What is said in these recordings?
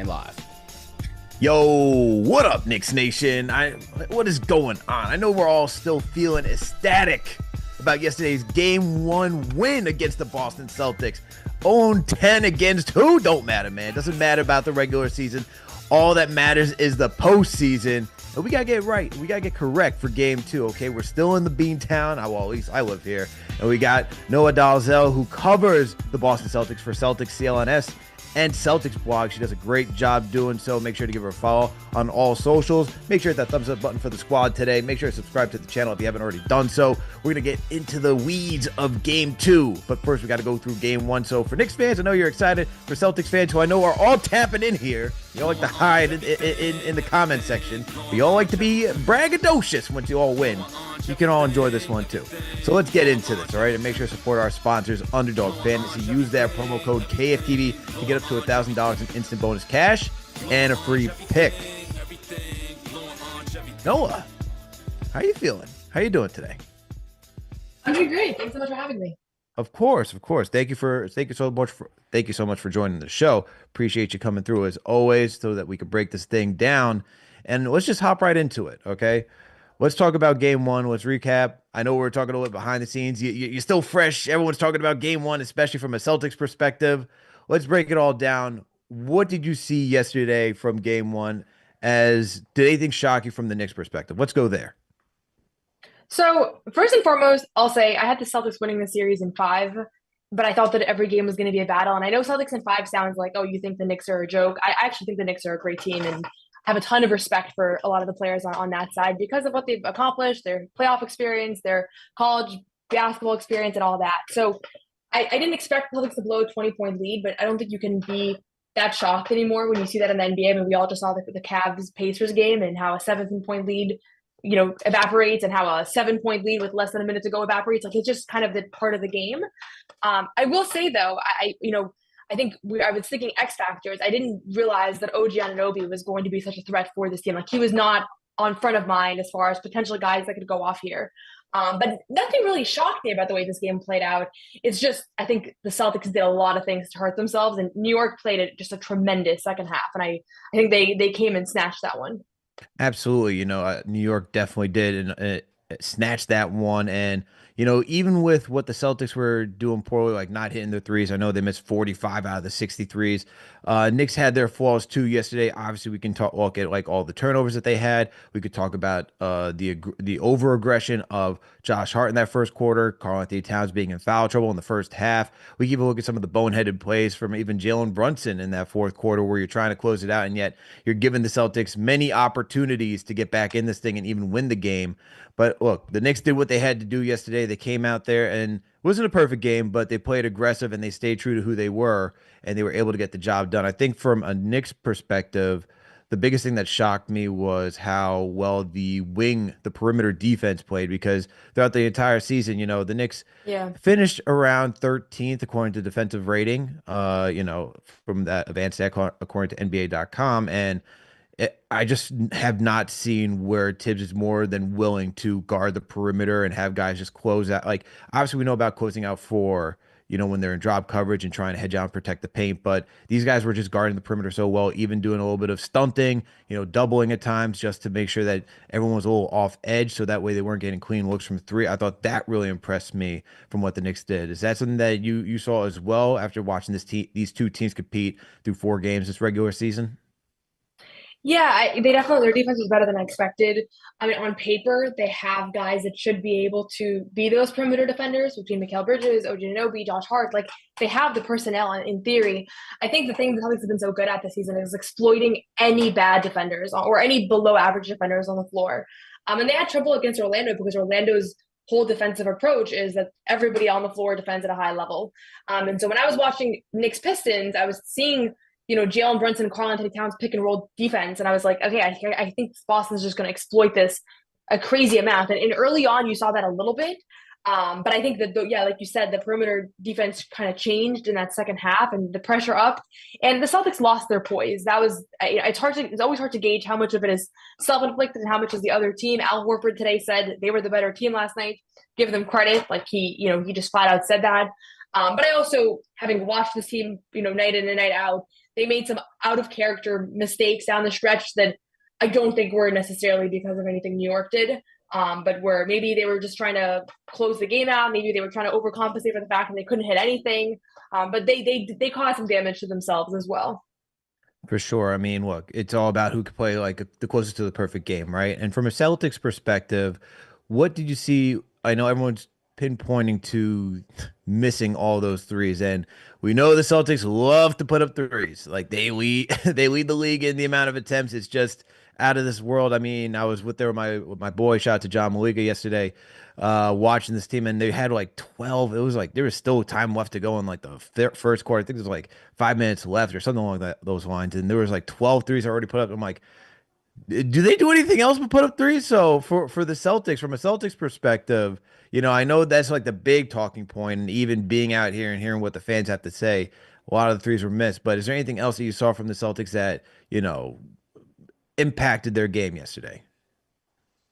and live. Yo, what up, Knicks Nation? What is going on? I know we're all still feeling ecstatic about yesterday's Game 1 win against the Boston Celtics. 0-10 against who? Don't matter, man. Doesn't matter about the regular season. All that matters is the postseason. And we got to get it right. We got to get correct for Game 2, okay? We're still in the Beantown. Well, at least I live here. And we got Noah Dalzell, who covers the Boston Celtics for Celtics CLNS and Celtics blog. She does a great job doing so. Make sure to give her a follow on all socials. Make sure to hit that thumbs up button for the squad today. Make sure to subscribe to the channel if you haven't already done so. We're going to get into the weeds of Game 2. But first, we got to go through Game 1. So for Knicks fans, I know you're excited. For Celtics fans, who I know are all tapping in here, you all like to hide in the comment section. We all like to be braggadocious once you all win. You can all enjoy this one too. So let's get into this, all right? And make sure to support our sponsors, Underdog Fantasy. Use that promo code KFTV to get up to $1,000 in instant bonus cash and a free pick. Noah, how you feeling? How you doing today? I'm doing great. Thanks so much for having me. Of course. Thank you so much for joining the show. Appreciate you coming through as always, so that we could break this thing down. And let's just hop right into it, okay? Let's talk about Game 1. Let's recap. I know we're talking a little bit behind the scenes. You're still fresh. Everyone's talking about Game 1, especially from a Celtics perspective. Let's break it all down. What did you see yesterday from Game 1? Did anything shock you from the Knicks perspective? Let's go there. So first and foremost, I'll say I had the Celtics winning the series in 5, but I thought that every game was going to be a battle. And I know Celtics in 5 sounds like, oh, you think the Knicks are a joke. I actually think the Knicks are a great team and have a ton of respect for a lot of the players on that side because of what they've accomplished, their playoff experience, their college basketball experience, and all that. So I didn't expect the Celtics to blow a 20-point lead, but I don't think you can be that shocked anymore when you see that in the NBA. I mean, we all just saw the Cavs-Pacers game and how a 17-point lead, evaporates, and how a 7-point lead with less than a minute to go evaporates. Like, it's just kind of the part of the game. I will say, though, I think I was thinking X factors. I didn't realize that OG Anunoby was going to be such a threat for this team. Like, he was not on front of mind as far as potential guys that could go off here. But nothing really shocked me about the way this game played out. It's just, I think the Celtics did a lot of things to hurt themselves, and New York played just a tremendous second half. And I think they came and snatched that one. Absolutely. New York definitely did and snatched that one. And, even with what the Celtics were doing poorly, like not hitting their threes, I know they missed 45 out of the 63s. Knicks had their flaws too yesterday. Obviously, we can look at like all the turnovers that they had. We could talk about the over-aggression of Josh Hart in that first quarter, Karl-Anthony Towns being in foul trouble in the first half. We can even look at some of the boneheaded plays from even Jaylen Brunson in that fourth quarter where you're trying to close it out, and yet you're giving the Celtics many opportunities to get back in this thing and even win the game. But look, the Knicks did what they had to do yesterday. They came out there, and it wasn't a perfect game, but they played aggressive and they stayed true to who they were, and they were able to get the job done. I think from a Knicks perspective, the biggest thing that shocked me was how well the perimeter defense played, because throughout the entire season, the Knicks finished around 13th according to defensive rating, from that advanced stat according to NBA.com. And I just have not seen where Tibbs is more than willing to guard the perimeter and have guys just close out. Like, obviously we know about closing out for, when they're in drop coverage and trying to hedge out and protect the paint, but these guys were just guarding the perimeter so well, even doing a little bit of stunting, doubling at times just to make sure that everyone was a little off edge, so that way they weren't getting clean looks from three. I thought that really impressed me from what the Knicks did. Is that something that you saw as well after watching these two teams compete through 4 games this regular season? Yeah, they definitely, their defense was better than I expected. I mean, on paper, they have guys that should be able to be those perimeter defenders between Mikal Bridges, OG Anunoby, Josh Hart. Like, they have the personnel in theory. I think the thing the Celtics have been so good at this season is exploiting any bad defenders or any below average defenders on the floor. And they had trouble against Orlando because Orlando's whole defensive approach is that everybody on the floor defends at a high level. And so when I was watching Knicks Pistons, I was seeing Jaylen Brunson and Karl-Anthony Towns pick and roll defense. And I was like, okay, I think Boston's just going to exploit this a crazy amount. And early on, you saw that a little bit. But I think that, like you said, the perimeter defense kind of changed in that second half and the pressure up. And the Celtics lost their poise. It's always hard to gauge how much of it is self-inflicted and how much is the other team. Al Horford today said they were the better team last night. Give them credit. Like he just flat out said that. But I also, having watched this team, night in and night out, they made some out of character mistakes down the stretch that I don't think were necessarily because of anything New York did. But where maybe they were just trying to close the game out, maybe they were trying to overcompensate for the fact that they couldn't hit anything. But they caused some damage to themselves as well. For sure. I mean, look, it's all about who could play like the closest to the perfect game, right? And from a Celtics perspective, what did you see? I know everyone's pinpointing to missing all those threes, and we know the Celtics love to put up threes. Like they lead, they lead the league in the amount of attempts. It's just out of this world. I mean, I was with there with my boy. Shout out to John Maliga yesterday, watching this team, and they had like 12. It was like there was still time left to go in like the first quarter. I think it was like 5 minutes left or something along those lines, and there was like 12 threes already put up. I'm like, do they do anything else but put up threes? So for the Celtics, from a Celtics perspective, I know that's like the big talking point, and even being out here and hearing what the fans have to say, a lot of the threes were missed. But is there anything else that you saw from the Celtics that impacted their game yesterday?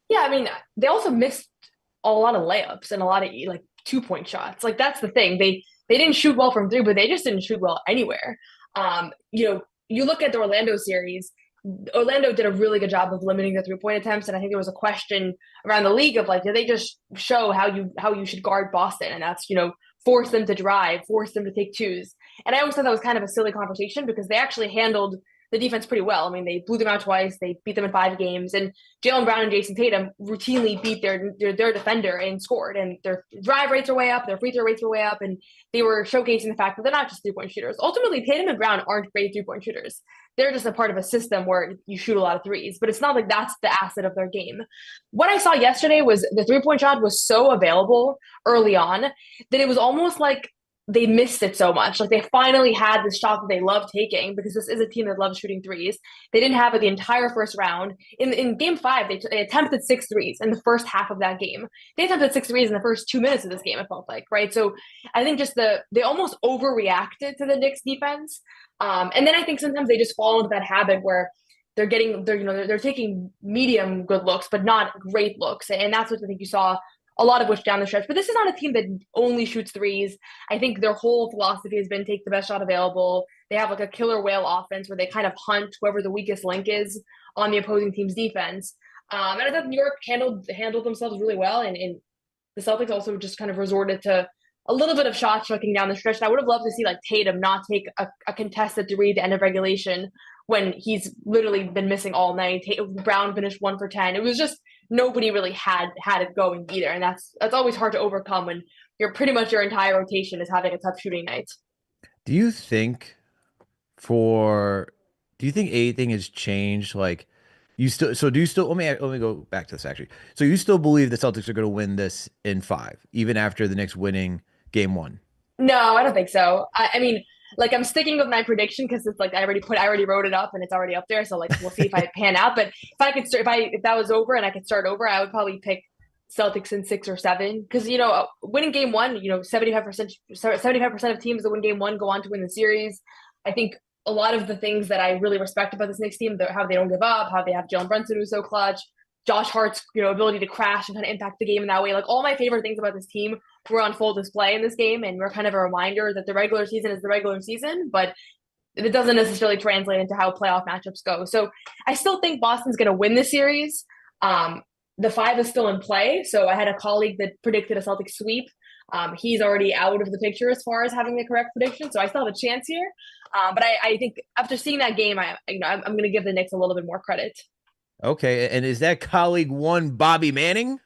Yeah, I mean, they also missed a lot of layups and a lot of like 2 point shots. Like that's the thing. They didn't shoot well from three, but they just didn't shoot well anywhere. You look at the Orlando series. Orlando did a really good job of limiting the 3 point attempts, and I think there was a question around the league of like, did they just show how you should guard Boston? And that's force them to drive, force them to take twos. And I always thought that was kind of a silly conversation because they actually handled the defense pretty well. I mean, they blew them out twice. They beat them in 5 games, and Jaylen Brown and Jason Tatum routinely beat their defender and scored. And their drive rates are way up, their free throw rates are way up, and they were showcasing the fact that they're not just 3 point shooters. Ultimately, Tatum and Brown aren't great 3 point shooters. They're just a part of a system where you shoot a lot of threes, but it's not like that's the asset of their game. What I saw yesterday was the 3 point shot was so available early on that it was almost like they missed it so much. Like they finally had this shot that they love taking because this is a team that loves shooting threes. They didn't have it the entire first round. In game five, they attempted 6 threes in the first half of that game. They attempted 6 threes in the first 2 minutes of this game, it felt like, right? So I think just they almost overreacted to the Knicks defense. And then I think sometimes they just fall into that habit where they're taking medium good looks, but not great looks. And that's what I think you saw a lot of which down the stretch. But this is not a team that only shoots threes. I think their whole philosophy has been take the best shot available. They have like a killer whale offense where they kind of hunt whoever the weakest link is on the opposing team's defense. And I thought New York handled themselves really well, and the Celtics also just kind of resorted to a little bit of shot chucking down the stretch. And I would have loved to see like Tatum not take a contested three at the end of regulation when he's literally been missing all night. Brown finished 1 for 10. It was just nobody really had it going either, and that's always hard to overcome when you're pretty much your entire rotation is having a tough shooting night. Do you think for do you think anything has changed? Like you still so do you still let me go back to this actually. So you still believe the Celtics are going to win this in five, even after the Knicks winning game one? No, I don't think so. I mean, like I'm sticking with my prediction because it's like I already wrote it up and it's already up there. So like we'll see if I pan out. But if I could start, if that was over and I could start over, I would probably pick Celtics in 6 or 7 because winning game one, 75% of teams that win game one go on to win the series. I think a lot of the things that I really respect about this Knicks team, how they don't give up, how they have Jalen Brunson who's so clutch, Josh Hart's ability to crash and kind of impact the game in that way. Like all my favorite things about this team were on full display in this game, and we're kind of a reminder that the regular season is the regular season, but it doesn't necessarily translate into how playoff matchups go. So I still think Boston's going to win this series. The five is still in play. So I had a colleague that predicted a Celtic sweep. He's already out of the picture as far as having the correct prediction, so I still have a chance here. But I think after seeing that game, I'm going to give the Knicks a little bit more credit. Okay, and is that colleague one Bobby Manning?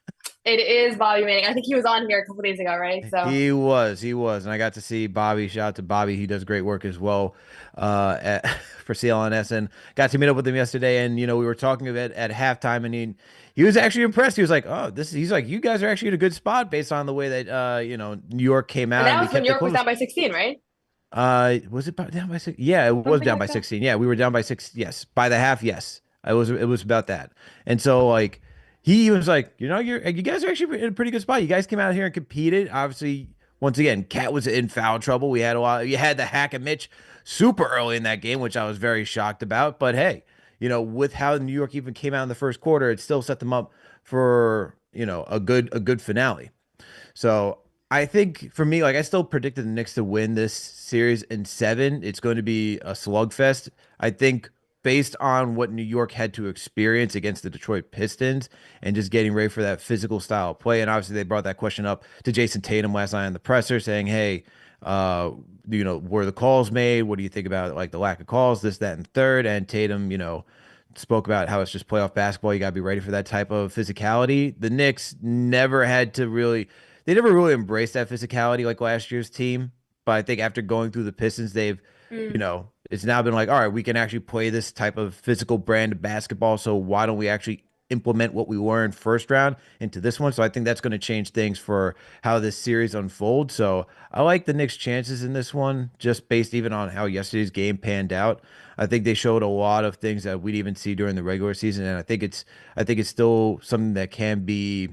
It is Bobby Manning. I think he was on here a couple days ago, right? So He was, and I got to see Bobby. Shout out to Bobby, he does great work as well for CLNS, and got to meet up with him yesterday. And we were talking about at halftime, and he was actually impressed. He was like, "Oh, this." He's like, "You guys are actually in a good spot based on the way that New York came and out and that we was when kept New it York was close." down by 16, right? Was it down by six? Yeah, it was Something down like by that. 16. Yeah, we were down by six. Yes, by the half. Yes, it was about that. And so like he was like, you guys are actually in a pretty good spot. You guys came out here and competed. Obviously, once again, Cat was in foul trouble. We had a lot. You had the hack and Mitch super early in that game, which I was very shocked about. But hey, with how New York even came out in the first quarter, it still set them up for a good finale. So I think for me, like I still predicted the Knicks to win this series in seven. It's going to be a slugfest. I think based on what New York had to experience against the Detroit Pistons and just getting ready for that physical style of play. And obviously they brought that question up to Jason Tatum last night in the presser saying, hey, were the calls made? What do you think about like the lack of calls, this, that, and third? And Tatum, spoke about how it's just playoff basketball. You got to be ready for that type of physicality. The Knicks never had to really they never really embraced that physicality like last year's team. But I think after going through the Pistons, Mm. it's now been like, all right, we can actually play this type of physical brand of basketball. So why don't we actually implement what we learned first round into this one? So I think that's going to change things for how this series unfolds. So I like the Knicks' chances in this one, just based even on how yesterday's game panned out. I think they showed a lot of things that we'd even see during the regular season, and I think it's still something that can be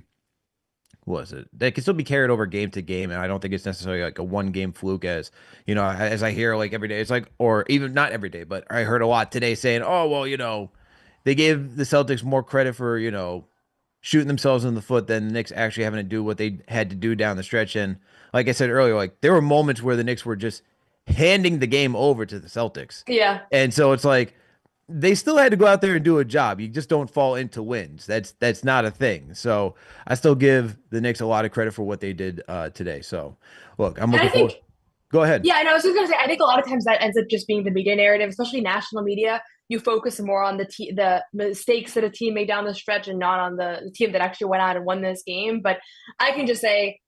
was it? They can still be carried over game to game, and I don't think it's necessarily like a one game fluke as as I hear like every day. It's like, or even not every day, but I heard a lot today saying, oh well, they gave the Celtics more credit for shooting themselves in the foot than the Knicks actually having to do what they had to do down the stretch. And like I said earlier, like there were moments where the Knicks were just handing the game over to the Celtics, Yeah. and so it's like they still had to go out there and do a job. You just don't fall into wins. That's not a thing. So I still give the Knicks a lot of credit for what they did today. So look, I'm And I looking think, forward. Go ahead. yeah, and I was just gonna say, I think a lot of times that ends up just being the media narrative, especially national media. You focus more on the mistakes that a team made down the stretch and not on the team that actually went out and won this game. But I can just say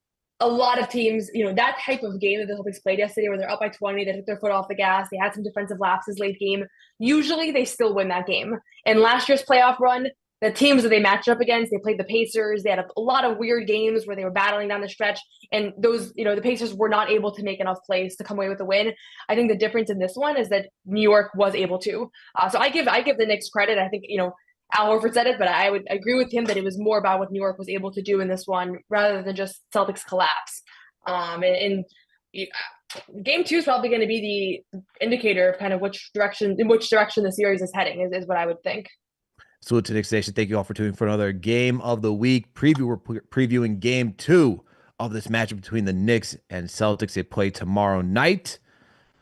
a lot of teams, that type of game that the Celtics played yesterday where they're up by 20, they took their foot off the gas, they had some defensive lapses late game. Usually they still win that game. And last year's playoff run, the teams that they matched up against, they played the Pacers. They had a lot of weird games where they were battling down the stretch, and those, the Pacers were not able to make enough plays to come away with the win. I think the difference in this one is that New York was able to. So I give the Knicks credit. I think Al Horford said it, but I would agree with him that it was more about what New York was able to do in this one rather than just Celtics collapse. And game two is probably going to be the indicator of kind of which direction the series is heading is what I would think. Salute to Knicks Nation. Thank you all for tuning for another game of the week preview. We're previewing game two of this matchup between the Knicks and Celtics. They play tomorrow night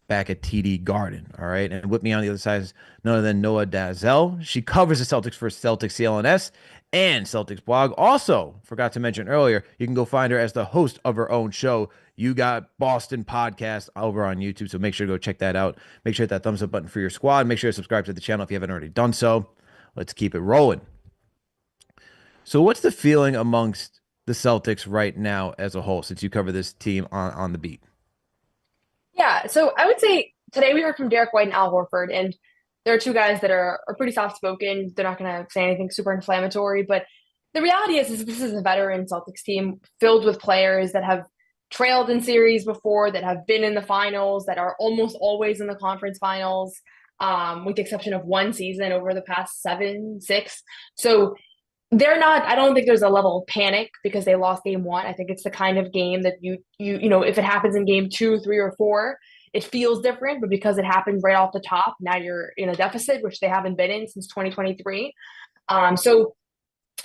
back at TD Garden. All right. And with me on the other side is none other than Noah Dalzell. She covers the Celtics for Celtics CLNS and Celtics blog. Also, forgot to mention earlier, you can go find her as the host of her own show. You Got Boston podcast over on YouTube. So make sure to go check that out. Make sure to hit that thumbs up button for your squad. Make sure to subscribe to the channel if you haven't already done so. Let's keep it rolling. So, what's the feeling amongst the Celtics right now as a whole, since you cover this team on the beat? Yeah, so I would say today we heard from Derek White and Al Horford, and there are two guys that are pretty soft spoken. They're not going to say anything super inflammatory, but the reality is this is a veteran Celtics team filled with players that have trailed in series before, that have been in the finals, that are almost always in the conference finals, with the exception of one season over the past seven, six. So they're not, I don't think there's a level of panic because they lost game one. I think it's the kind of game that if it happens in game two, three, or four, it feels different, but because it happened right off the top, now you're in a deficit, which they haven't been in since 2023. So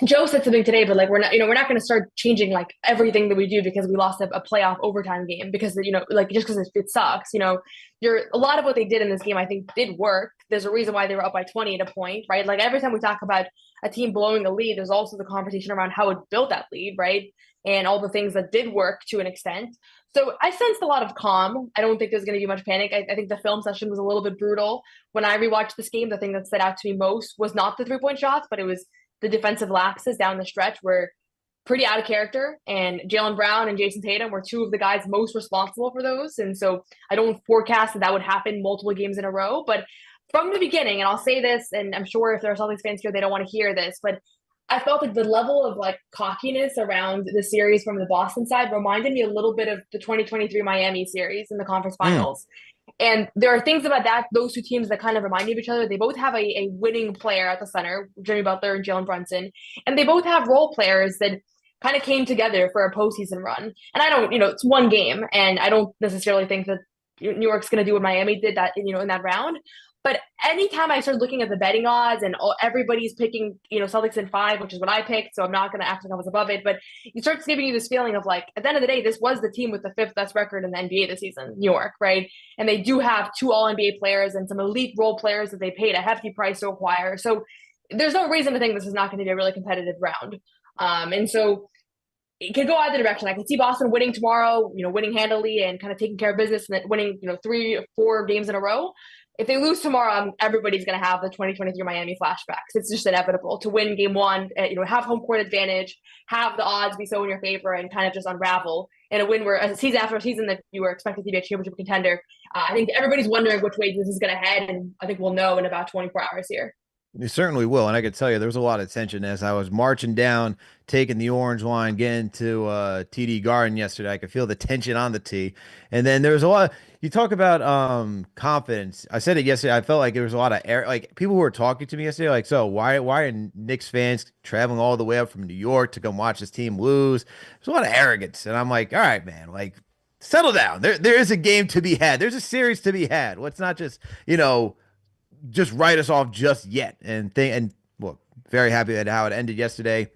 Joe said something today, but like we're not going to start changing like everything that we do because we lost a playoff overtime game because like just because it sucks. You're a lot of what they did in this game I think did work. There's a reason why they were up by 20 at a point, right? Like every time we talk about a team blowing a lead, there's also the conversation around how it built that lead, right? And all the things that did work to an extent. So I sensed a lot of calm. I don't think there's going to be much panic. I think the film session was a little bit brutal. When I rewatched this game, the thing that stood out to me most was not the 3-point shots, but it was the defensive lapses down the stretch were pretty out of character. And Jaylen Brown and Jason Tatum were two of the guys most responsible for those. And so I don't forecast that would happen multiple games in a row. But from the beginning, and I'll say this, and I'm sure if there are Celtics fans here, they don't want to hear this, but I felt like the level of like cockiness around the series from the Boston side reminded me a little bit of the 2023 Miami series in the conference Mm. finals. And there are things about those two teams that kind of remind me of each other. They both have a winning player at the center, Jimmy Butler and Jalen Brunson, and they both have role players that kind of came together for a postseason run. And I don't, it's one game, and I don't necessarily think that New York's going to do what Miami did in that round. But anytime I start looking at the betting odds and everybody's picking, Celtics in five, which is what I picked, so I'm not going to act like I was above it. But it starts giving you this feeling of like, at the end of the day, this was the team with the fifth best record in the NBA this season, New York, right? And they do have two All NBA players and some elite role players that they paid a hefty price to acquire. So there's no reason to think this is not going to be a really competitive round. And so it could go either direction. I could see Boston winning tomorrow, winning handily and kind of taking care of business and then winning, 3 or 4 games in a row. If they lose tomorrow, everybody's going to have the 2023 Miami flashbacks. It's just inevitable to win game one, have home court advantage, have the odds be so in your favor, and kind of just unravel in a win where a season after a season that you were expected to be a championship contender. I think everybody's wondering which way this is going to head, and I think we'll know in about 24 hours here. You certainly will. And I could tell you there was a lot of tension as I was marching down, taking the orange line, getting to TD Garden yesterday. I could feel the tension on the tee. And then there was a lot you talk about confidence. I said it yesterday. I felt like there was a lot of air like people who were talking to me yesterday, like, so why are Knicks fans traveling all the way up from New York to come watch this team lose? There's a lot of arrogance. And I'm like, all right, man, like settle down. There is a game to be had. There's a series to be had. Let's not just write us off just yet. And well, very happy at how it ended yesterday.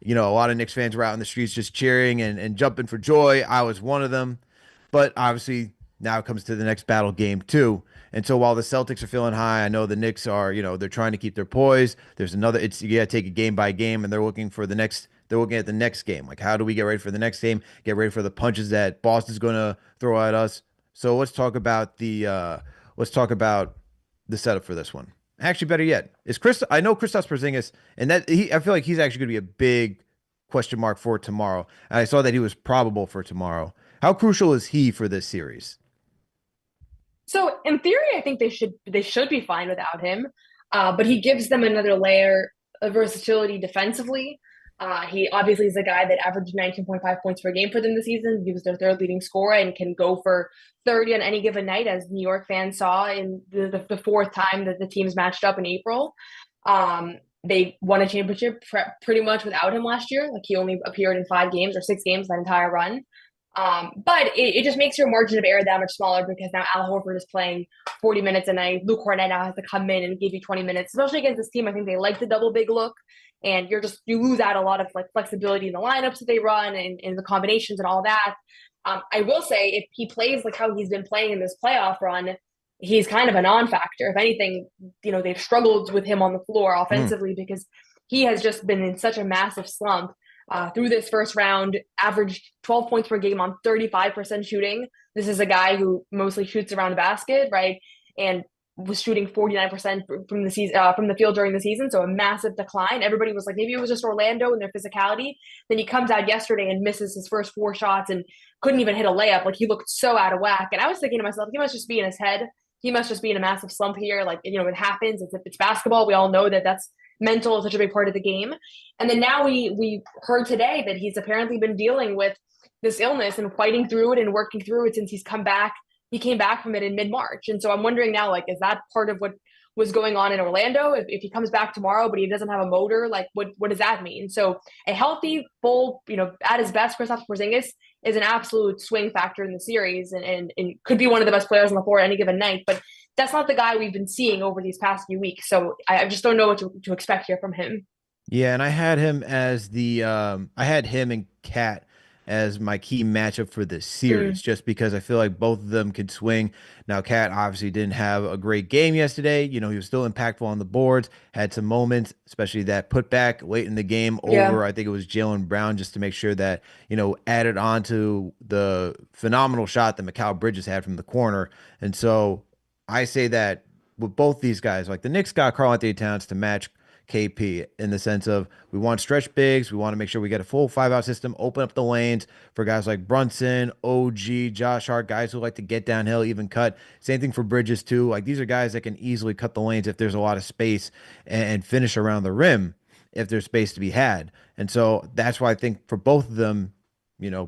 A lot of Knicks fans were out in the streets just cheering and jumping for joy. I was one of them. But obviously now it comes to the next battle, game two. And so while the Celtics are feeling high, I know the Knicks are, they're trying to keep their poise. There's another, it's you gotta take it game by game, and they're looking at the next game. Like, how do we get ready for the next game? Get ready for the punches that Boston's gonna throw at us. So let's talk about the setup for this one. Actually, better yet, is Chris. I know Kristaps Porzingis, and I feel like he's actually going to be a big question mark for tomorrow. And I saw that he was probable for tomorrow. How crucial is he for this series? So in theory, I think they should be fine without him. But he gives them another layer of versatility defensively. He obviously is a guy that averaged 19.5 points per game for them this season. He was their third leading scorer and can go for 30 on any given night, as New York fans saw in the fourth time that the teams matched up in April. They won a championship pretty much without him last year. Like, he only appeared in 5 games or 6 games that entire run. But it just makes your margin of error that much smaller because now Al Horford is playing 40 minutes a night. Luke Cornett now has to come in and give you 20 minutes, especially against this team. I think they like the double big look, and you lose out a lot of like flexibility in the lineups that they run and in the combinations and all that. I will say if he plays like how he's been playing in this playoff run, he's kind of a non-factor. If anything, they've struggled with him on the floor Hmm. offensively because he has just been in such a massive slump through this first round, averaged 12 points per game on 35% shooting. This is a guy who mostly shoots around the basket, right? And was shooting 49% from the season from the field during the season, so a massive decline. Everybody was like, maybe it was just Orlando and their physicality. Then he comes out yesterday and misses his first 4 shots and couldn't even hit a layup. Like, he looked so out of whack. And I was thinking to myself, he must just be in his head. He must just be in a massive slump here. Like, it happens. It's basketball. We all know that that's mental is such a big part of the game. And then now we heard today that he's apparently been dealing with this illness and fighting through it and working through it since he's come back. He came back from it in mid-March. And so I'm wondering now, like, is that part of what was going on in Orlando? If he comes back tomorrow, but he doesn't have a motor, like, what does that mean? So a healthy, full, at his best, Kristaps Porzingis is an absolute swing factor in the series and could be one of the best players on the floor at any given night. But that's not the guy we've been seeing over these past few weeks. So I just don't know what to expect here from him. Yeah, and I had him and Cat as my key matchup for this Mm, series, just because I feel like both of them could swing. Now, Cat obviously didn't have a great game yesterday. He was still impactful on the boards, had some moments, especially that putback late in the game yeah. over, I think it was Jaylen Brown, just to make sure that, added on to the phenomenal shot that Mikal Bridges had from the corner. And so I say that with both these guys, like the Knicks got Karl-Anthony Towns to match KP in the sense of we want stretch bigs. We want to make sure we get a full 5-out system, open up the lanes for guys like Brunson, OG, Josh Hart, guys who like to get downhill, even cut. Same thing for Bridges, too. Like, these are guys that can easily cut the lanes if there's a lot of space and finish around the rim if there's space to be had. And so that's why I think for both of them,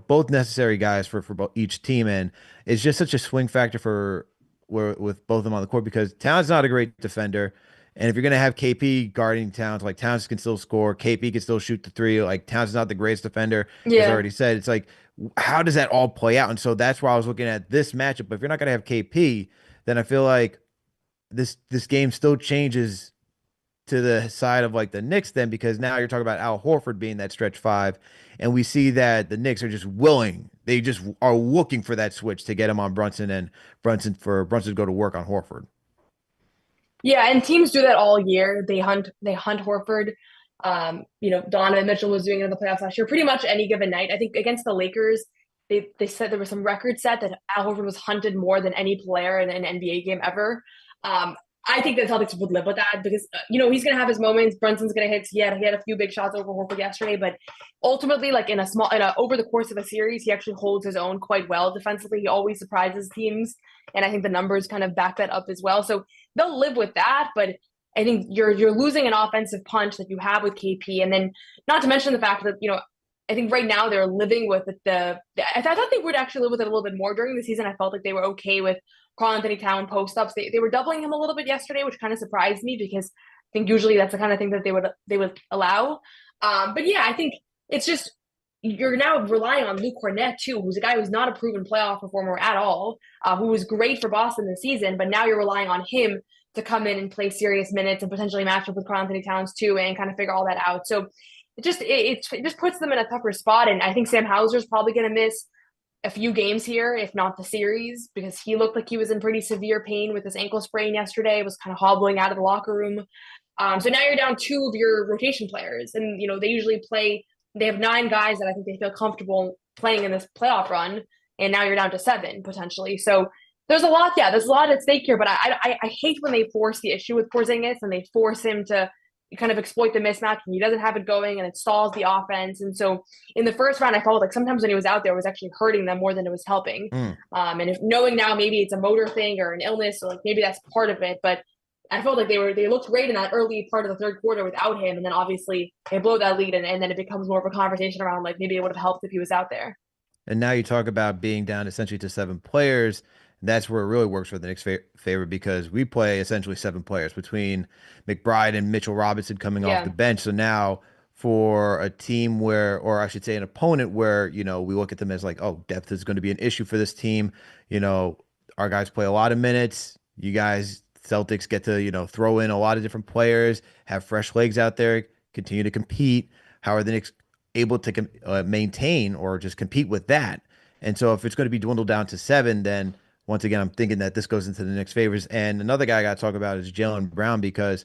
both necessary guys for both, each team. And it's just such a swing factor with both of them on the court because Towns not a great defender. And if you're going to have KP guarding Towns, like Towns can still score, KP can still shoot the three. Like, Towns is not the greatest defender, as I Yeah. already said. It's like, how does that all play out? And so that's why I was looking at this matchup. But if you're not going to have KP, then I feel like this game still changes to the side of like the Knicks then, because now you're talking about Al Horford being that stretch five, and we see that the Knicks are just willing, they just are looking for that switch to get him on Brunson, and Brunson to go to work on Horford. Yeah, and teams do that all year. They hunt Horford. Donovan Mitchell was doing it in the playoffs last year. Pretty much any given night. I think against the Lakers, they said there was some record set that Al Horford was hunted more than any player in an NBA game ever. Um, I think the Celtics would live with that because he's gonna have his moments. Brunson's gonna hit. He had a few big shots over Horford yesterday, but ultimately, like over the course of a series, he actually holds his own quite well defensively. He always surprises teams, and I think the numbers kind of back that up as well. So they'll live with that, but I think you're losing an offensive punch that you have with KP, and then not to mention the fact that I think right now they're living with I thought they would actually live with it a little bit more during the season. I felt like they were okay with Karl-Anthony Towns post ups. They were doubling him a little bit yesterday, which kind of surprised me because I think usually that's the kind of thing that they would allow. But yeah, I think it's just you're now relying on Luke Cornett too, who's a guy who's not a proven playoff performer at all, who was great for Boston this season, but now you're relying on him to come in and play serious minutes and potentially match up with Karl-Anthony Towns too, and kind of figure all that out. So it just puts them in a tougher spot, and I think Sam Hauser's probably going to miss a few games here, if not the series, because he looked like he was in pretty severe pain with his ankle sprain yesterday. Was kind of hobbling out of the locker room. So now you're down two of your rotation players, and they usually play. They have 9 guys that I think they feel comfortable playing in this playoff run, and now you're down to 7 potentially. So there's a lot. Yeah, there's a lot at stake here. But I hate when they force the issue with Porzingis and they force him to kind of exploit the mismatch, and he doesn't have it going, and it stalls the offense. And so in the first round, I felt like sometimes when he was out there, it was actually hurting them more than it was helping. Mm. And if knowing now maybe it's a motor thing or an illness, or like maybe that's part of it, but I felt like they looked great in that early part of the third quarter without him, and then obviously they blow that lead, and then it becomes more of a conversation around like maybe it would have helped if he was out there. And now you talk about being down essentially to 7 players. That's where it really works for the Knicks' favor, because we play essentially 7 players between McBride and Mitchell Robinson coming off the Yeah. bench. So now for a team where, or I should say an opponent where, we look at them as like, oh, depth is going to be an issue for this team. You know, our guys play a lot of minutes. You guys, Celtics, get to, throw in a lot of different players, have fresh legs out there, continue to compete. How are the Knicks able to maintain or just compete with that? And so if it's going to be dwindled down to 7, then once again, I'm thinking that this goes into the Knicks' favors. And another guy I got to talk about is Jaylen Brown, because,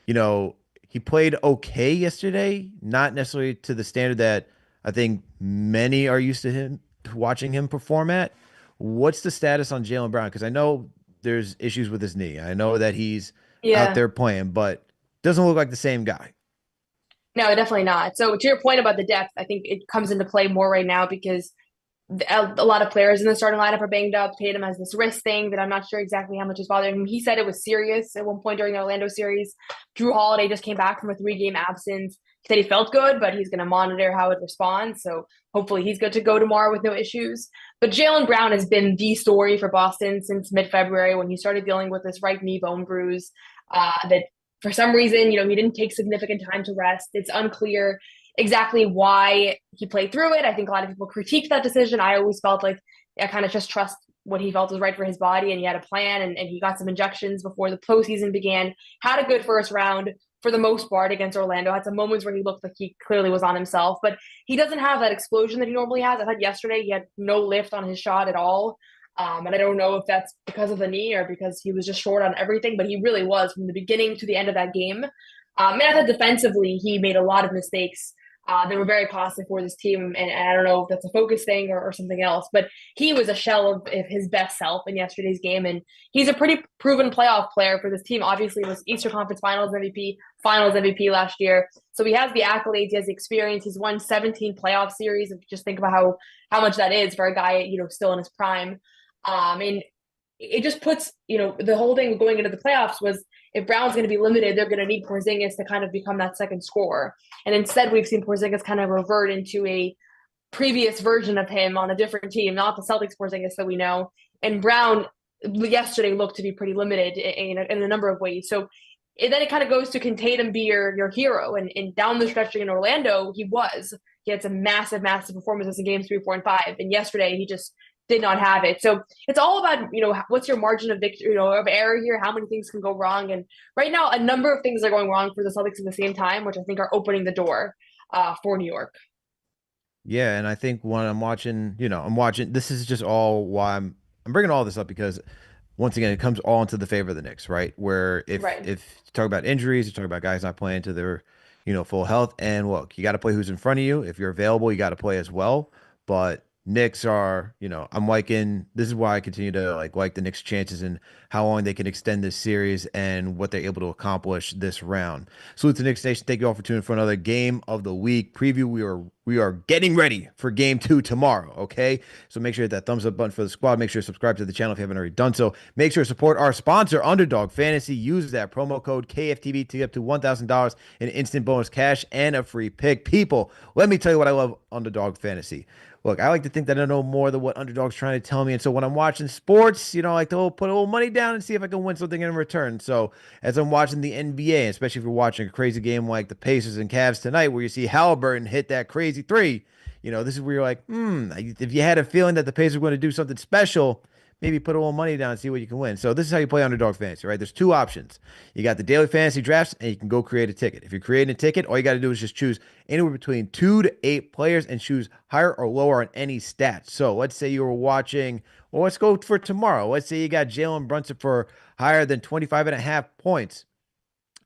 you know, he played okay yesterday, not necessarily to the standard that I think many are used to him watching him perform at. What's the status on Jaylen Brown? Because I know there's issues with his knee. I know that he's out Yeah. there playing, but doesn't look like the same guy. No, definitely not. So to your point about the depth, I think it comes into play more right now because a lot of players in the starting lineup are banged up. Tatum has this wrist thing that I'm not sure exactly how much is bothering him. He said it was serious at one point during the Orlando series. Drew Holiday just came back from a 3-game absence. He said he felt good, but he's going to monitor how it responds. So hopefully he's good to go tomorrow with no issues. But Jaylen Brown has been the story for Boston since mid-February when he started dealing with this right knee bone bruise. That for some reason, he didn't take significant time to rest. It's unclear exactly why he played through it. I think a lot of people critiqued that decision. I always felt like I kind of just trust what he felt was right for his body, and he had a plan, and he got some injections before the postseason began. Had a good first round for the most part against Orlando. Had some moments where he looked like he clearly was on himself, but he doesn't have that explosion that he normally has. I thought yesterday he had no lift on his shot at all. And I don't know if that's because of the knee or because he was just short on everything, but he really was from the beginning to the end of that game. And I thought defensively, he made a lot of mistakes that were very costly for this team. And I don't know if that's a focus thing or something else, but he was a shell of his best self in yesterday's game. And he's a pretty proven playoff player for this team. Obviously, he was Eastern Conference Finals MVP last year. So he has the accolades, he has the experience. He's won 17 playoff series. If you just think about how much that is for a guy, still in his prime. And it just puts, the whole thing going into the playoffs was if Brown's going to be limited, they're going to need Porzingis to kind of become that second scorer. And instead, we've seen Porzingis kind of revert into a previous version of him on a different team, not the Celtics Porzingis that we know. And Brown yesterday looked to be pretty limited in a number of ways. So then it kind of goes to, can Tatum be your hero? And down the stretch in Orlando, he was. He had some massive, massive performances in games 3, 4, and 5. And yesterday, he just did not have it. So it's all about, what's your margin of victory, of error here, how many things can go wrong. And right now, a number of things are going wrong for the Celtics at the same time, which I think are opening the door for New York. Yeah, and I think when I'm watching, I'm watching. This is just all why I'm bringing all this up because once again, it comes all into the favor of the Knicks, right? Where Right. if you talk about injuries, you talk about guys not playing to their, full health, and look, you got to play who's in front of you. If you're available, you got to play as well. But Knicks are, I'm liking. This is why I continue to like the Knicks' chances and how long they can extend this series and what they're able to accomplish this round. Salute to Knicks Nation. Thank you all for tuning in for another game of the week preview. We are getting ready for game 2 tomorrow. Okay, so make sure to hit that thumbs up button for the squad. Make sure to subscribe to the channel if you haven't already done so. Make sure to support our sponsor, Underdog Fantasy. Use that promo code KFTV to get up to $1,000 in instant bonus cash and a free pick. People, let me tell you what I love Underdog Fantasy. Look, I like to think that I know more than what Underdog's trying to tell me. And so when I'm watching sports, I like to put a little money down and see if I can win something in return. So as I'm watching the NBA, especially if you're watching a crazy game like the Pacers and Cavs tonight, where you see Halliburton hit that crazy three, this is where you're like, if you had a feeling that the Pacers were going to do something special, maybe put a little money down and see what you can win. So this is how you play Underdog Fantasy, right? There's two options. You got the daily fantasy drafts, and you can go create a ticket. If you're creating a ticket, all you got to do is just choose anywhere between 2 to 8 players and choose higher or lower on any stats. So let's say you were watching, well, let's go for tomorrow. Let's say you got Jaylen Brunson for higher than 25 and a half points.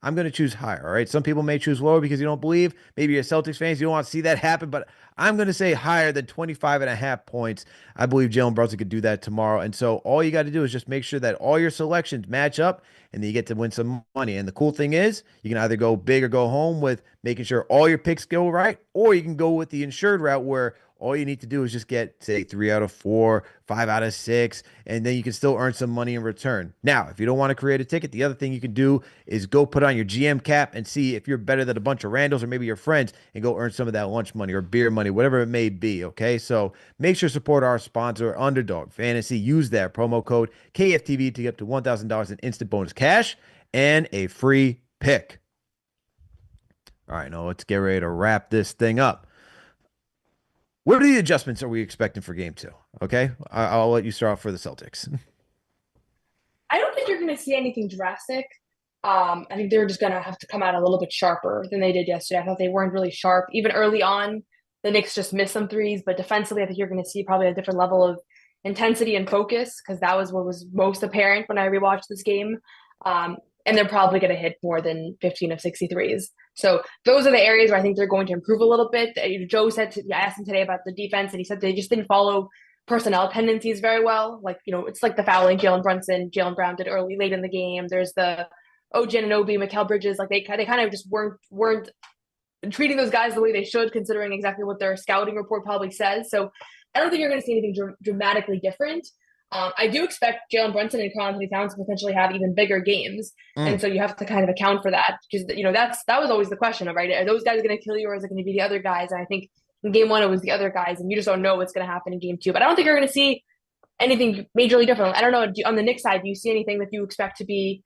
I'm going to choose higher. All right. Some people may choose lower because you don't believe. Maybe you're a Celtics fans. You don't want to see that happen, but I'm going to say higher than 25 and a half points. I believe Jaylen Brunson could do that tomorrow. And so all you got to do is just make sure that all your selections match up and then you get to win some money. And the cool thing is you can either go big or go home with making sure all your picks go right, or you can go with the insured route where all you need to do is just get, say, 3 out of 4, 5 out of 6, and then you can still earn some money in return. Now, if you don't want to create a ticket, the other thing you can do is go put on your GM cap and see if you're better than a bunch of Randalls or maybe your friends and go earn some of that lunch money or beer money, whatever it may be. Okay. So make sure to support our sponsor, Underdog Fantasy. Use that promo code KFTV to get up to $1,000 in instant bonus cash and a free pick. All right. Now let's get ready to wrap this thing up. What are the adjustments are we expecting for game 2? Okay. I'll let you start off for the Celtics. I don't think you're going to see anything drastic. I think they're just going to have to come out a little bit sharper than they did yesterday. I thought they weren't really sharp. Even early on, the Knicks just missed some threes, but defensively, I think you're going to see probably a different level of intensity and focus because that was what was most apparent when I rewatched this game. And they're probably going to hit more than 15 of 63s. So those are the areas where I think they're going to improve a little bit. Joe said, I asked him today about the defense, and he said they just didn't follow personnel tendencies very well. Like, it's like the fouling Jaylen Brunson, Jaylen Brown did late in the game. There's the OG Anunoby, Mikal Bridges. Like they kind of just weren't treating those guys the way they should, considering exactly what their scouting report probably says. So I don't think you're going to see anything dramatically different. I do expect Jaylen Brunson and Karl-Anthony Towns to potentially have even bigger games, and Mm. so you have to kind of account for that because that was always the question of, right? Are those guys going to kill you, or is it going to be the other guys? And I think in game 1 it was the other guys, and you just don't know what's going to happen in game 2. But I don't think you're going to see anything majorly different. I don't know, on the Knicks side, do you see anything that you expect to be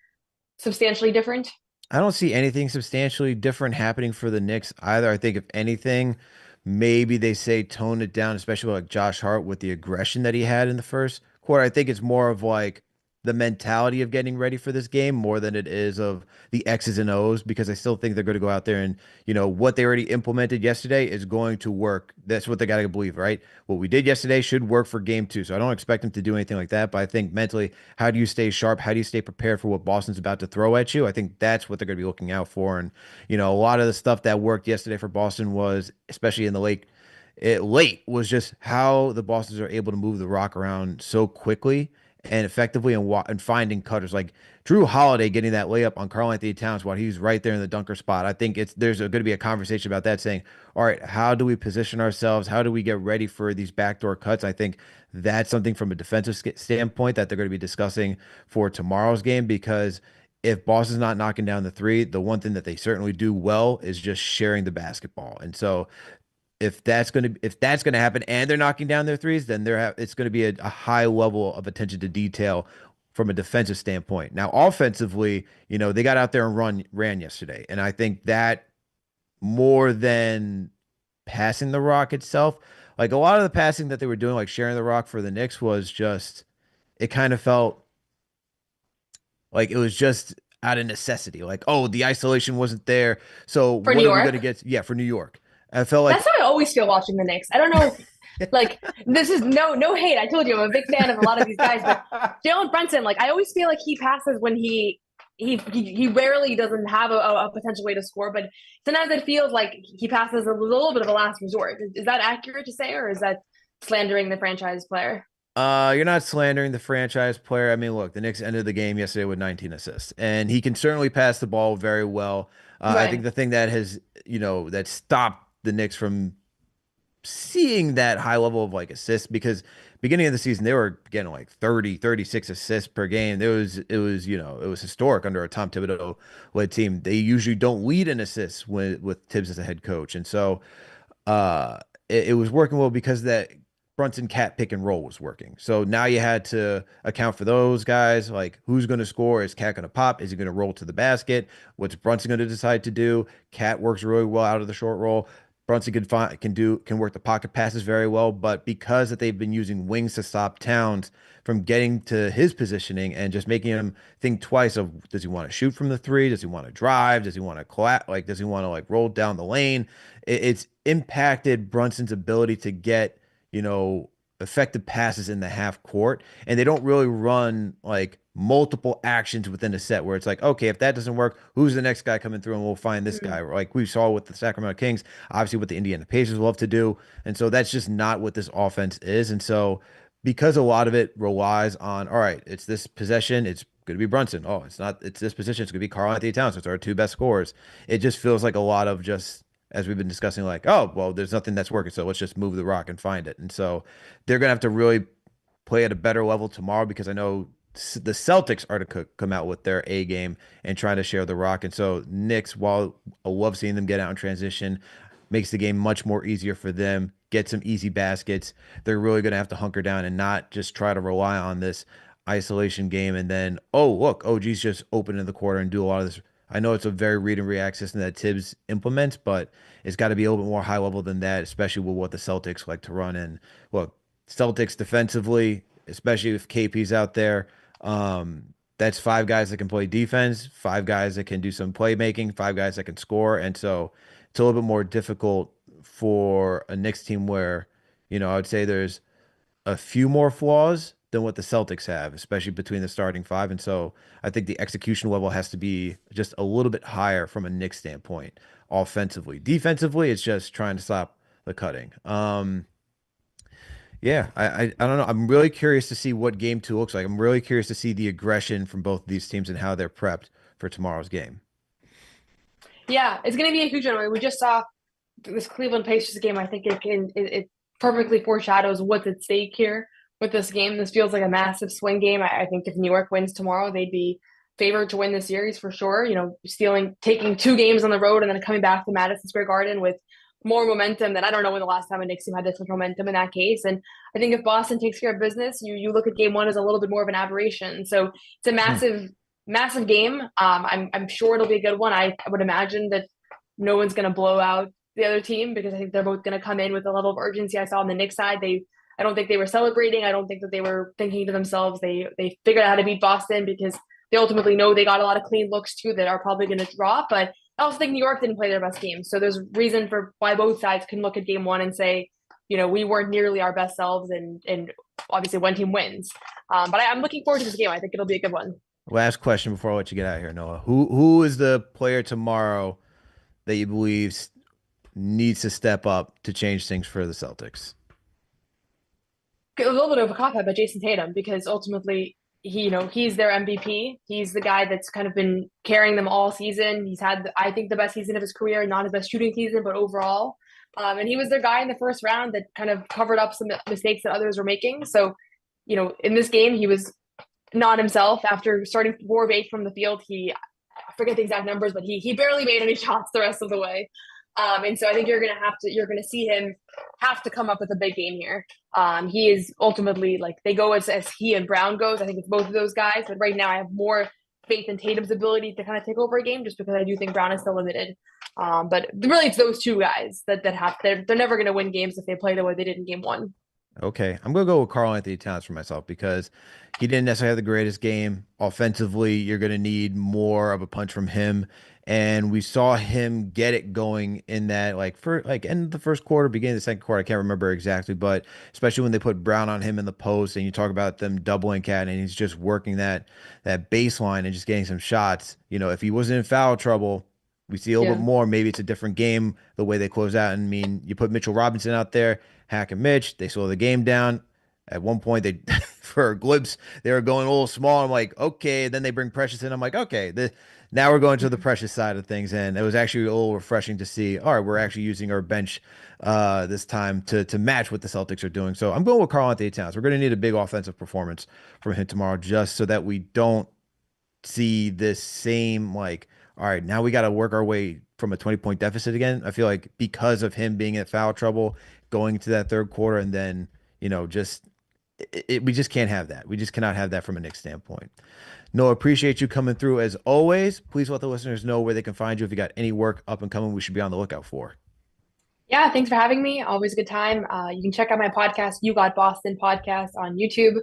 substantially different? I don't see anything substantially different happening for the Knicks either. I think if anything, maybe they say tone it down, especially like Josh Hart with the aggression that he had in the first quarter. I think it's more of like the mentality of getting ready for this game more than it is of the X's and O's because I still think they're going to go out there and, what they already implemented yesterday is going to work. That's what they got to believe, right? What we did yesterday should work for game 2. So I don't expect them to do anything like that. But I think mentally, how do you stay sharp? How do you stay prepared for what Boston's about to throw at you? I think that's what they're going to be looking out for. And, a lot of the stuff that worked yesterday for Boston was, especially in the late was just how the Boston's are able to move the rock around so quickly and effectively and finding cutters like Drew Holiday getting that layup on Karl-Anthony Towns while he's right there in the dunker spot. I think there's going to be a conversation about that saying, all right, how do we position ourselves? How do we get ready for these backdoor cuts? I think that's something from a defensive standpoint that they're going to be discussing for tomorrow's game because if Boston's not knocking down the three, the one thing that they certainly do well is just sharing the basketball. And so if that's gonna happen and they're knocking down their threes, then it's gonna be a high level of attention to detail from a defensive standpoint. Now, offensively, they got out there and ran yesterday, and I think that more than passing the rock itself, Like a lot of the passing that they were doing, like sharing the rock for the Knicks, was just it kind of felt like it was just out of necessity. Like, oh, the isolation wasn't there, so For New what are we gonna York. get? Yeah, for New York, I felt That's like, how I always feel watching the Knicks. I don't know if like this is no hate. I told you I'm a big fan of a lot of these guys, but Jalen Brunson, like I always feel like he passes when he rarely doesn't have a potential way to score, but sometimes it feels like he passes a little bit of a last resort. Is that accurate to say, or is that slandering the franchise player? you're not slandering the franchise player. I mean, look, the Knicks ended the game yesterday with 19 assists, and he can certainly pass the ball very well. I think Right. the thing that has, that stopped the Knicks from seeing that high level of like assists, because beginning of the season they were getting like 30, 36 assists per game. It was historic under a Tom Thibodeau led team. They usually don't lead in assists with Tibbs as a head coach. And so uh it was working well because that Brunson cat pick and roll was working. So now you had to account for those guys. Like, who's going to score? Is Cat going to pop? Is he going to roll to the basket? What's Brunson going to decide to do? Cat works really well out of the short roll. Brunson can work the pocket passes very well, but because that they've been using wings to stop Towns from getting to his positioning and just making him think twice of, does he want to shoot from the three? Does he want to drive? Does he want to does he want to like roll down the lane? It's impacted Brunson's ability to get, effective passes in the half court. And they don't really run like multiple actions within a set where it's like, okay, if that doesn't work, who's the next guy coming through and we'll find this guy. Mm. Like we saw with the Sacramento Kings, obviously what the Indiana Pacers love to do. And so that's just not what this offense is. And so because a lot of it relies on, all right, it's this possession, it's going to be Brunson. Oh, it's not, it's this position, it's going to be Karl Anthony Towns. It's our two best scorers. It just feels like a lot of just, as we've been discussing, like, oh, well, there's nothing that's working. So let's just move the rock and find it. And so they're going to have to really play at a better level tomorrow, because I know the Celtics are to come out with their A game and trying to share the rock. And so Knicks, while I love seeing them get out in transition, makes the game much more easier for them. Get some easy baskets. They're really going to have to hunker down and not just try to rely on this isolation game. And then, oh, look, OG's just open in the quarter and do a lot of this. I know it's a very read and react system that Tibbs implements, but it's got to be a little bit more high level than that, especially with what the Celtics like to run. And look, Celtics defensively, especially if KP's out there, that's five guys that can play defense, five guys that can do some playmaking, five guys that can score. And so it's a little bit more difficult for a Knicks team where, I would say there's a few more flaws than what the Celtics have, especially between the starting five. And so I think the execution level has to be just a little bit higher from a Knicks standpoint offensively. Defensively, it's just trying to stop the cutting. Yeah, I don't know. I'm really curious to see what game two looks like. I'm really curious to see the aggression from both of these teams and how they're prepped for tomorrow's game. Yeah, it's going to be a huge one. We just saw this Cleveland Pacers game. I think it perfectly foreshadows what's at stake here with this game. This feels like a massive swing game. I think if New York wins tomorrow, they'd be favored to win the series for sure. Taking two games on the road and then coming back to Madison Square Garden with more momentum than I don't know when the last time a Knicks team had this much momentum in that case. And I think if Boston takes care of business, you look at game one as a little bit more of an aberration. So it's a Hmm. massive game. I'm sure it'll be a good one. I would imagine that no one's going to blow out the other team because I think they're both going to come in with a level of urgency. I saw on the Knicks side, I don't think they were celebrating. I don't think that they were thinking to themselves they figured out how to beat Boston because they ultimately know they got a lot of clean looks too that are probably going to drop. But I also think New York didn't play their best game. So there's reason for why both sides can look at game one and say, we weren't nearly our best selves, and obviously one team wins. But I'm looking forward to this game. I think it'll be a good one. Last question before I let you get out of here, Noah. Who is the player tomorrow that you believe needs to step up to change things for the Celtics? A little bit of a cop out, but Jason Tatum, because ultimately he's their MVP. He's the guy that's kind of been carrying them all season. He's had, I think, the best season of his career, not his best shooting season, but overall. And he was their guy in the first round that kind of covered up some mistakes that others were making. So, in this game, he was not himself after starting 4 of 8 from the field. I forget the exact numbers, but he barely made any shots the rest of the way. And so I think you're gonna see him have to come up with a big game here. He is ultimately like they go as he and Brown goes. I think it's both of those guys, but right now I have more faith in Tatum's ability to kind of take over a game, just because I do think Brown is still limited. But really, it's those two guys that have they're never going to win games if they play the way they did in game one. Okay, I'm gonna go with Karl Anthony Towns for myself because he didn't necessarily have the greatest game. Offensively, you're gonna need more of a punch from him, and we saw him get it going in that like for like end of the first quarter, beginning of the second quarter. I can't remember exactly, but especially when they put Brown on him in the post, and you talk about them doubling Cat, and he's just working that baseline and just getting some shots. You know, if he wasn't in foul trouble. We see a little bit Yeah, more. Maybe it's a different game the way they close out. And I mean, you put Mitchell Robinson out there. Hack and Mitch, they slow the game down. At one point, they for a glimpse, they were going a little small. I'm like, okay. Then they bring Precious in. I'm like, okay. Now we're going to the Precious side of things, and it was actually a little refreshing to see. All right, we're actually using our bench this time to match what the Celtics are doing. So I'm going with Karl Anthony Towns. We're going to need a big offensive performance from him tomorrow, just so that we don't see this same like, all right, now we got to work our way from a 20-point deficit again. I feel like because of him being in foul trouble going into that third quarter, and then, just we just can't have that. We just cannot have that from a Knicks standpoint. No, appreciate you coming through as always. Please let the listeners know where they can find you if you got any work up and coming we should be on the lookout for. yeah. Thanks for having me. Always a good time. You can check out my podcast, You Got Boston podcast, on YouTube.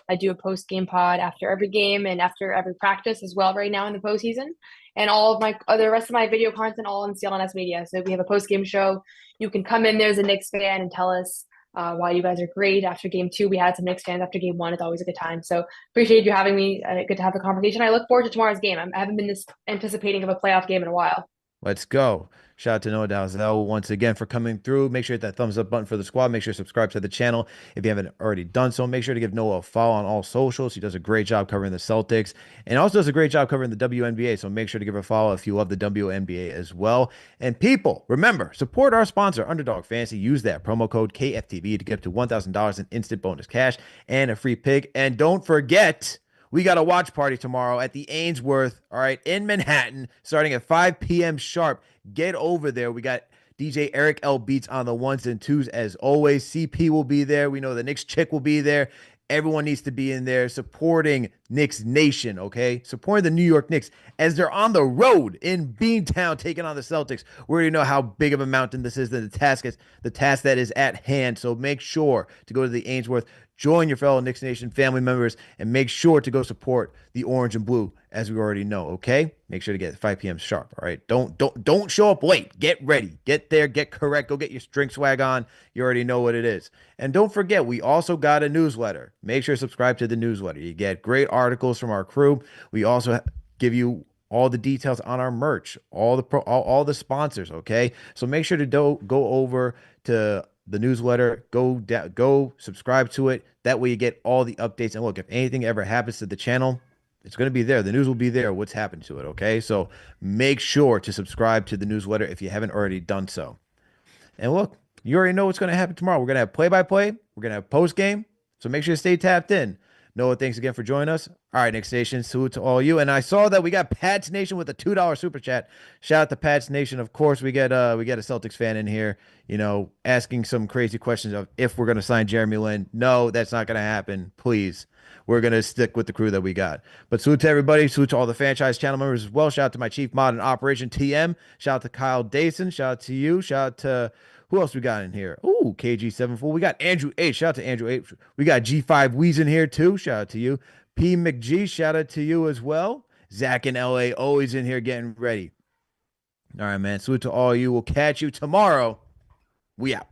I do a post game pod after every game and after every practice as well. Right now in the postseason, and all of my other rest of my video content all on CLNS Media. So we have a post game show. You can come in there as a Knicks fan and tell us why you guys are great. After game two, we had some Knicks fans after game one. It's always a good time. So appreciate you having me. Good to have the conversation. I look forward to tomorrow's game. I haven't been this anticipating of a playoff game in a while. Let's go. Shout out to Noah Dalzell once again for coming through. Make sure to hit that thumbs up button for the squad. Make sure to subscribe to the channel if you haven't already done so. Make sure to give Noah a follow on all socials. He does a great job covering the Celtics and also does a great job covering the WNBA. So make sure to give a follow if you love the WNBA as well. And people, remember, support our sponsor, Underdog Fantasy. Use that promo code KFTV to get up to $1,000 in instant bonus cash and a free pick. And don't forget, we got a watch party tomorrow at the Ainsworth, all right, in Manhattan, starting at 5 p.m. sharp. Get over there. We got DJ Eric L. Beats on the ones and twos as always. CP will be there. We know the Knicks chick will be there. Everyone needs to be in there supporting Knicks Nation, okay? Supporting the New York Knicks as they're on the road in Beantown taking on the Celtics. We already know how big of a mountain this is, the task that is at hand. So make sure to go to the Ainsworth, join your fellow Knicks Nation family members, and make sure to go support the orange and blue, as we already know, okay? Make sure to get 5 p.m. sharp, all right? Don't show up late. Get ready. Get there, get correct. Go get your string swag on. You already know what it is. And don't forget, we also got a newsletter. Make sure to subscribe to the newsletter. You get great articles from our crew. We also give you all the details on our merch, all the sponsors, okay? So make sure to go over to the newsletter, go subscribe to it. That way you get all the updates. And look, if anything ever happens to the channel, it's going to be there. The news will be there. What's happened to it, okay? So make sure to subscribe to the newsletter if you haven't already done so. And look, you already know what's going to happen tomorrow. We're going to have play-by-play. We're going to have post-game. So make sure to stay tapped in. Noah, thanks again for joining us. All right, Knicks Nation, salute to all you. And I saw that we got Pats Nation with a $2 super chat. Shout out to Pats Nation. Of course, we get a Celtics fan in here, asking some crazy questions of if we're going to sign Jeremy Lin. No, that's not going to happen. Please. We're going to stick with the crew that we got. But salute to everybody. Salute to all the franchise channel members as well. Shout out to my chief mod and operation, TM. Shout out to Kyle Dason. Shout out to you. Shout out to who else we got in here? Ooh, KG74. We got Andrew H. Shout out to Andrew H. We got G5 Weez in here too. Shout out to you. P McG. Shout out to you as well. Zach in LA always in here getting ready. All right, man. Salute to all you. We'll catch you tomorrow. We out.